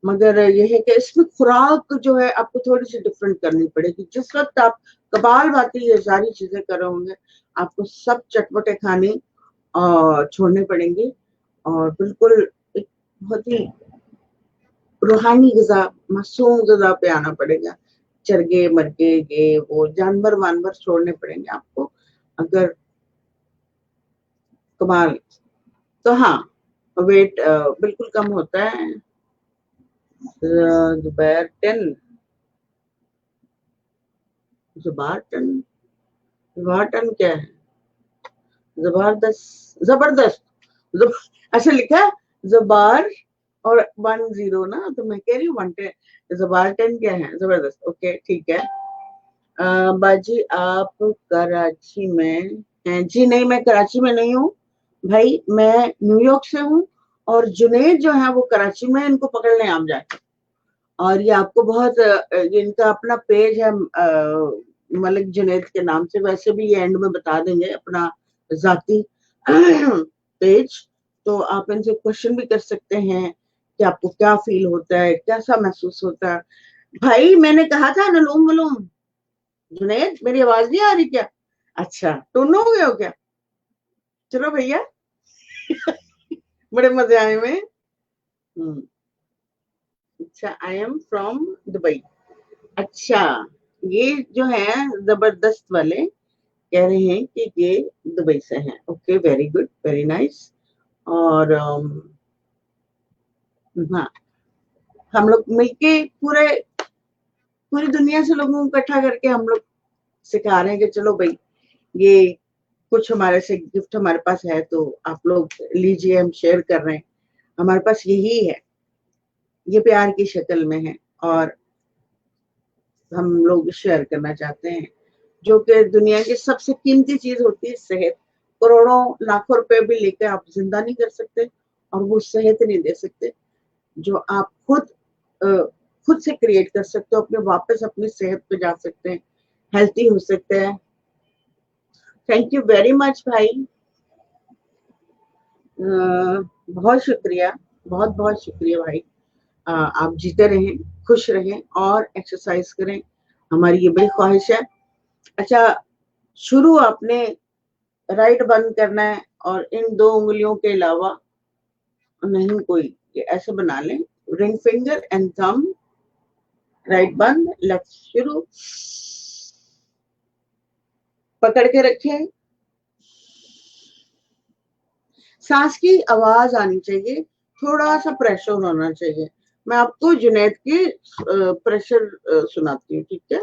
मगर यह है कि इसमें खुराक जो है आपको थोड़ी सी डिफरेंट करनी पड़ेगी। जिस वक्त आप कपालभाति ये सारी चीजें कर रहे होंगे, आपको सब चटपटे खाने छोड़ने पड़ेंगे, और बिल्कुल एक बहुत ही रूहानी ग़िज़ा, मासूम ग़िज़ा पे आना पड़ेगा। चरगे मरगे ये वो जानवर वानवर छोड़ने पड़ेंगे आपको, अगर कमाल। तो हाँ, वेट बिल्कुल कम होता है। जुबैर 10 जुबार 10 जुबार 10 क्या है? जबरदस्त जबरदस्त अच्छा लिखा है जबार और 10 ना, तो मैं कह रही हूँ 110। जबार 10 क्या है? जबरदस्त। ओके ठीक है। बाजी आप कराची में हैं? जी नहीं, मैं कराची में नहीं हूँ भाई, मैं न्यूयॉर्क से हूँ। और जुनेद जो है वो कराची में, इनको पकड़ने आप जाए। और ये आपको बहुत ये इनका अपना पेज है मलिक जुनेद के नाम से, वैसे भी ये एंड में बता देंगे अपना जाती पेज, तो आप इनसे क्वेश्चन भी कर सकते हैं कि आपको क्या फील होता है, कैसा महसूस होता है। भाई मैंने कहा था अनुलोम विलोम। जुनेद मेरी आवाज नहीं आ रही क्या? अच्छा टुन हो गए हो क्या? चलो भैया बड़े मजे आए में। अच्छा आई एम फ्रॉम दुबई। अच्छा ये जो है जबरदस्त वाले कह रहे हैं कि ये दुबई से हैं। Okay very good, very nice. और हाँ, हम लोग मिलके पूरी दुनिया से लोगों को इकट्ठा करके हम लोग सिखा रहे हैं कि चलो भाई, ये कुछ हमारे से गिफ्ट हमारे पास है तो आप लोग लीजिए, हम शेयर कर रहे हैं। हमारे पास यही है, ये प्यार की शक्ल में है, और हम लोग शेयर करना चाहते हैं। जो कि दुनिया की सबसे कीमती चीज होती है सेहत। करोड़ों लाखों रुपए भी लेकर आप जिंदा नहीं कर सकते, और वो सेहत नहीं दे सकते जो आप खुद से क्रिएट कर सकते हो। अपने वापस अपनी सेहत पे जा सकते हैं, हेल्थी हो सकते हैं। थैंक यू वेरी मच भाई, बहुत शुक्रिया, बहुत बहुत शुक्रिया भाई। आप जीते रहें, खुश रहें और एक्सरसाइज करें, हमारी ये बड़ी ख्वाहिश है। अच्छा, शुरू आपने राइट बंद करना है, और इन 2 उंगलियों के अलावा नहीं कोई, ये ऐसे बना लें, ring finger and thumb. Right बंद, लेफ्ट शुरू। पकड़ के रखें, सांस की आवाज आनी चाहिए, थोड़ा सा प्रेशर होना चाहिए। मैं आपको जुनैद की प्रेशर सुनाती हूँ, ठीक है?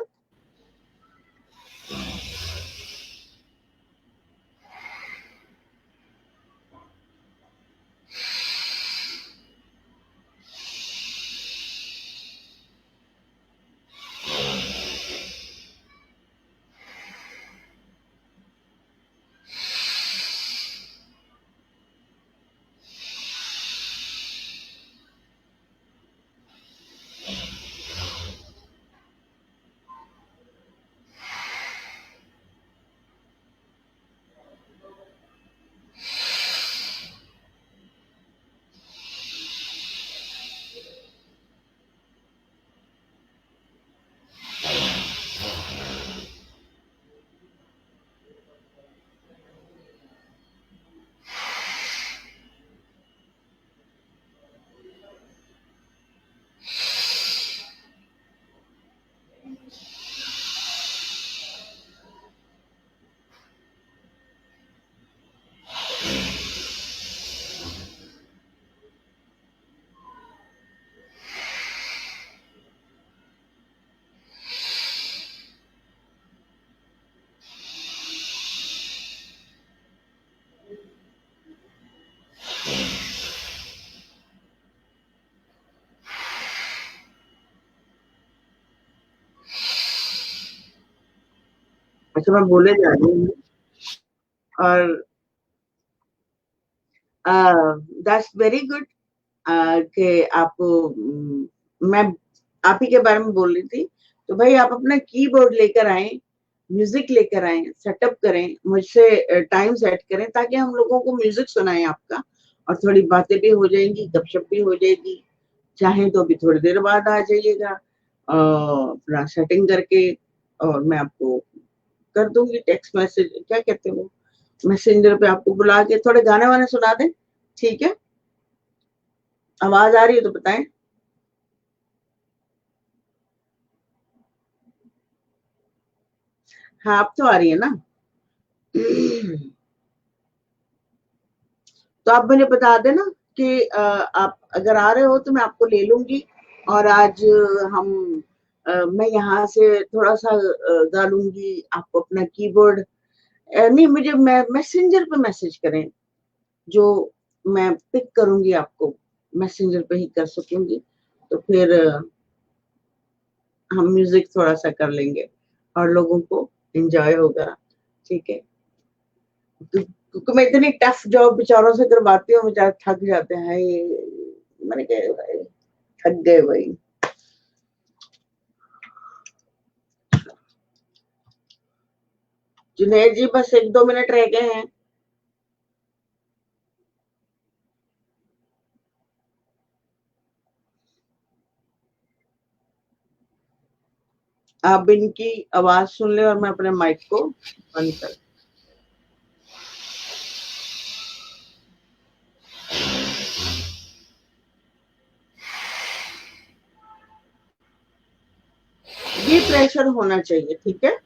अच्छा, मैं बोले जा रही हूँ और दैट्स वेरी गुड कि आप मैं आप ही के बारे में बोल रही थी। तो भाई आप अपना कीबोर्ड लेकर आए, म्यूजिक लेकर आए, सेटअप करें, मुझसे टाइम सेट करें ताकि हम लोगों को म्यूजिक सुनाएं आपका, और थोड़ी बातें भी हो जाएंगी, गपशप भी हो जाएगी। चाहें तो अभी थोड़ी देर बाद आ जाइएगा अपना सेटिंग करके, और मैं आपको कर दूंगी टेक्स्ट मैसेज, क्या कहते हैं वो, मैसेंजर पे आपको बुला के थोड़े गाने वाने सुना दें। ठीक है, आवाज आ रही है तो बताएं। हाँ, आप तो आ रही है ना। तो आप मुझे बता देना कि आप अगर आ रहे हो तो मैं आपको ले लूंगी, और आज हम मैं यहाँ से थोड़ा सा गा लूंगी, आपको अपना कीबोर्ड नहीं, मुझे मैसेंजर पे मैसेज करें, जो मैं पिक करूंगी आपको मैसेंजर पे ही कर सकूंगी। तो फिर हम म्यूजिक थोड़ा सा कर लेंगे और लोगों को एंजॉय होगा। ठीक है, क्योंकि मैं इतनी टफ जॉब बेचारों से करवाती हूँ, बेचारे थक जाते हैं। मैंने कहा भाई, थक गए भाई। जुनैद जी बस 1-2 मिनट रह गए हैं। आप इनकी आवाज सुन ले और मैं अपने माइक को बंद कर। ये प्रेशर होना चाहिए, ठीक है।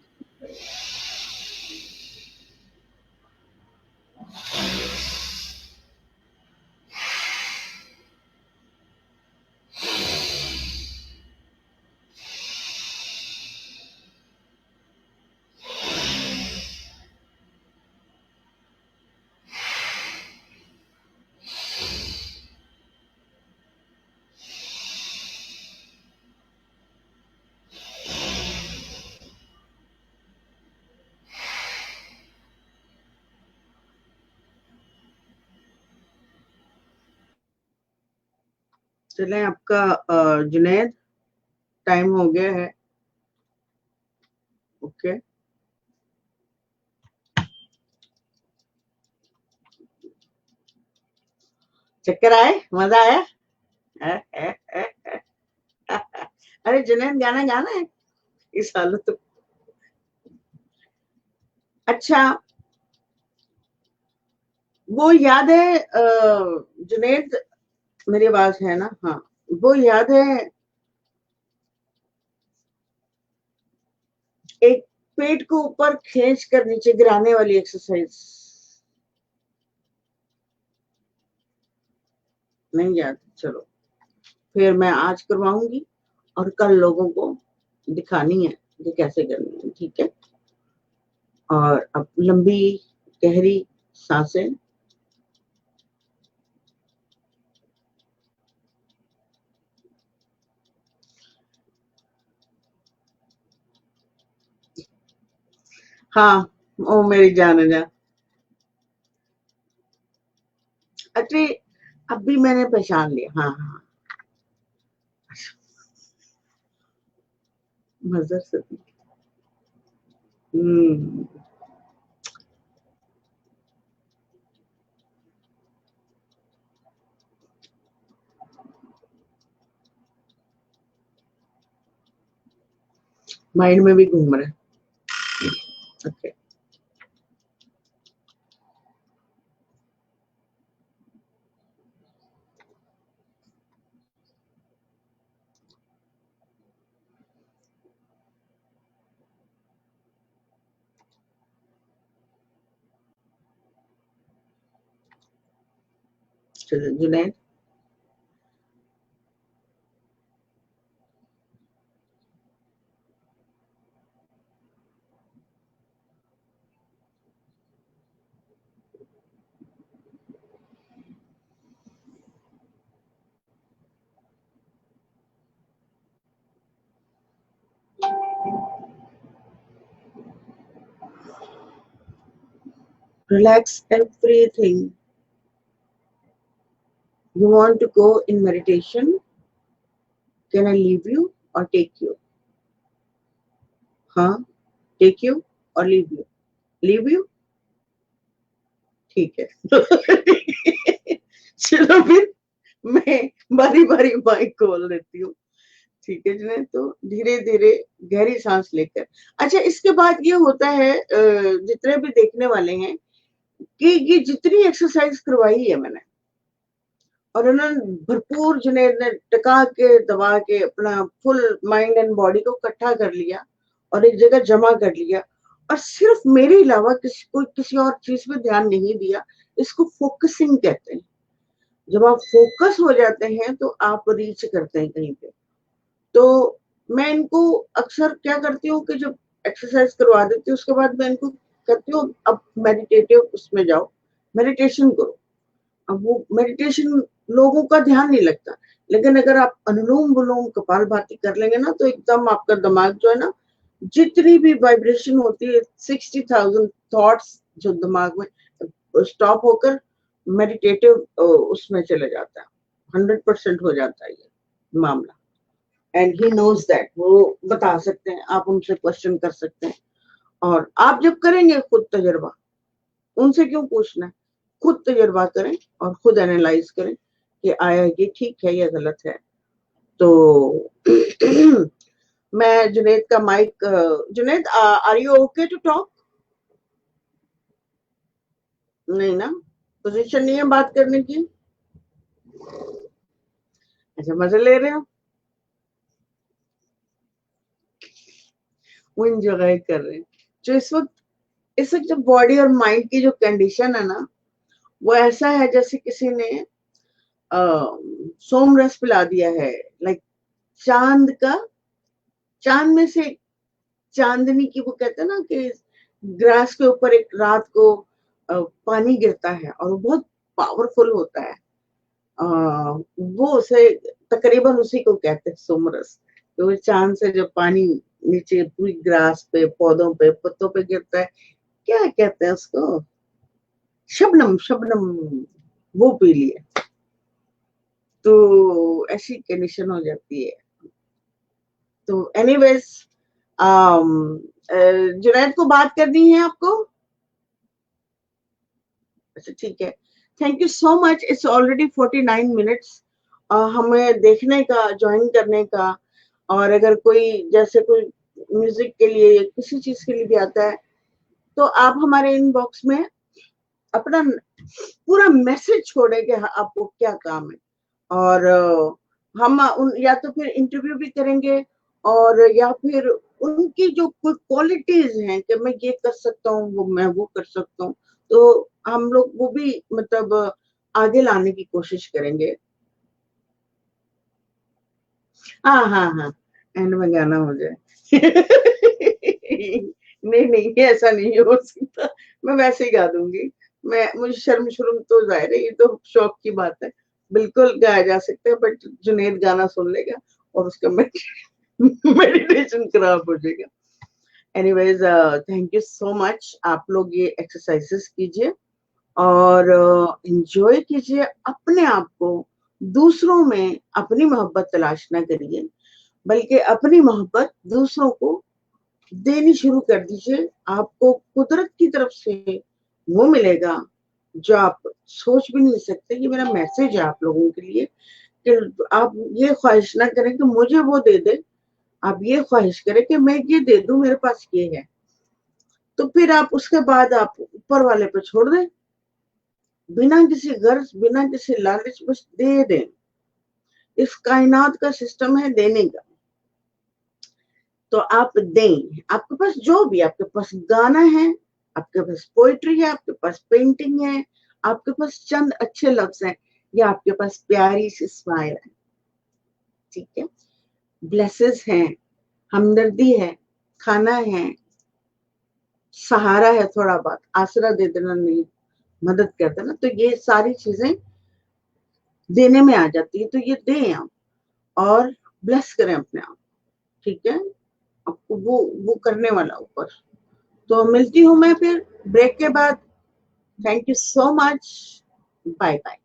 चले आपका जुनैद, टाइम हो गया है। ओके, चक्कर आए, मजा आया। अरे जुनैद, गाना गाना है इस हालत तो। अच्छा, वो याद है जुनैद, मेरी आवाज है ना? हाँ, वो याद है, एक पेट को ऊपर खींच कर नीचे गिराने वाली एक्सरसाइज, नहीं याद? चलो, फिर मैं आज करवाऊंगी और कल लोगों को दिखानी है कि कैसे करनी है। ठीक है, और अब लंबी गहरी सांसें। हाँ, ओ मेरी जान जा। अरे, अब भी मैंने पहचान लिया। हाँ हाँ, मजर से। हम्म, माइंड में भी घूम रहे। ओके, चलो Junaid. Relax everything. You want to go in meditation? Can I leave you or take you? हाँ, take you or leave you? Leave you? ठीक है। चलो फिर मैं बारी बारी माइक खोल देती हूँ। ठीक है जी, तो धीरे धीरे गहरी सांस लेकर। अच्छा, इसके बाद ये होता है जितने भी देखने वाले हैं कि ये जितनी एक्सरसाइज करवाई है मैंने और उन्होंने भरपूर जुनैद ने टिका के दबा के अपना फुल माइंड एंड बॉडी को इकट्ठा कर लिया और एक जगह जमा कर लिया और सिर्फ मेरे अलावा किसी और चीज पे ध्यान नहीं दिया। इसको फोकसिंग कहते हैं। जब आप फोकस हो जाते हैं तो आप रीच करते हैं कहीं पे। तो मैं इनको अक्सर क्या करती हूँ कि जब एक्सरसाइज करवा देती हूँ उसके बाद मैं इनको कहती हूँ अब मेडिटेटिव उसमें जाओ, मेडिटेशन करो। अब वो मेडिटेशन लोगों का ध्यान नहीं लगता, लेकिन अगर आप अनुलोम विलोम कपालभाति कर लेंगे ना तो एकदम आपका दिमाग जो है ना, जितनी भी वाइब्रेशन होती है 60,000 थॉट्स जो दिमाग में स्टॉप होकर मेडिटेटिव उसमें चले जाता है। 100% हो जाता है ये मामला। एंड ही नोज दैट, वो बता सकते हैं, आप उनसे क्वेश्चन कर सकते हैं। और आप जब करेंगे खुद तजर्बा, उनसे क्यों पूछना है, खुद तजर्बा करें और खुद एनालाइज करें कि आया ये ठीक है या गलत है। तो मैं जुनैद का mic, Junaid are you okay to talk? नहीं ना, पोजीशन नहीं है बात करने की। अच्छा, मजे ले रहे हो, वो इंजॉय कर रहे हैं। जो इस वक्त जो बॉडी और माइंड की जो कंडीशन है ना, वो ऐसा है जैसे किसी ने सोम रस पिला दिया है। लाइक चांद में से चांदनी की, वो कहते हैं ना कि ग्रास के ऊपर एक रात को पानी गिरता है और वो बहुत पावरफुल होता है। वो उसे तकरीबन उसी को कहते हैं सोमरस। तो वो चांद से जब पानी नीचे पूरी ग्रास पे, पौधों पे, पत्तों पे गिरता है, क्या कहते हैं उसको, शबनम, शबनम, वो पी लिए तो ऐसी कंडीशन हो जाती है। तो एनीवेज, जुनैद को बात करनी है आपको? अच्छा, ठीक है। Thank you so much. It's already 49 minutes हमें देखने का, ज्वाइन करने का। और अगर कोई जैसे कोई म्यूजिक के लिए या किसी चीज के लिए भी आता है तो आप हमारे इनबॉक्स में अपना पूरा मैसेज छोड़े कि आपको क्या काम है। और हम या तो फिर इंटरव्यू भी करेंगे और या फिर उनकी जो कोई क्वालिटीज हैं कि मैं ये कर सकता हूँ, वो मैं वो कर सकता हूँ, तो हम लोग वो भी मतलब आगे लाने की कोशिश करेंगे। हाँ हाँ हाँ, एंड में गाना हो जाए। नहीं नहीं, ऐसा नहीं हो सकता, मैं वैसे ही गा दूंगी। मुझे शर्म शुर्म तो जाहिर है, ये तो शौक की बात है। बिल्कुल गाया जा सकता है, बट जुनैद गाना सुन लेगा और उसका मेडिटेशन खराब हो जाएगा। Anyways, thank you so much. आप लोग ये एक्सरसाइजेस कीजिए और एंजॉय कीजिए अपने आप को। दूसरों में अपनी मोहब्बत तलाश ना करिए, बल्कि अपनी मोहब्बत दूसरों को देनी शुरू कर दीजिए। आपको कुदरत की तरफ से वो मिलेगा जो आप सोच भी नहीं सकते। ये मेरा मैसेज है आप लोगों के लिए कि आप ये ख्वाहिश ना करें कि मुझे वो दे दे, आप ये ख्वाहिश करें कि मैं ये दे दूं, मेरे पास ये है। तो फिर आप उसके बाद आप ऊपर वाले पे छोड़ दें, बिना किसी गर्ज, बिना किसी लालच, बस दे दें। इस कायनात का सिस्टम है देने का, तो आप दें। आपके पास जो भी, आपके पास गाना है, आपके पास पोइट्री है, आपके पास पेंटिंग है, आपके पास चंद अच्छे लफ्ज हैं, या आपके पास प्यारी सी स्माइल है, ठीक है, ब्लेसेस हैं, हमदर्दी है, खाना है, सहारा है, थोड़ा बहुत आसरा दे देना, नहीं मदद कर देना, तो ये सारी चीजें देने में आ जाती है। तो ये दें आप और ब्लेस करें अपने आप, ठीक है। आपको वो करने वाला ऊपर। तो मिलती हूँ मैं फिर ब्रेक के बाद। Thank you so much. Bye bye.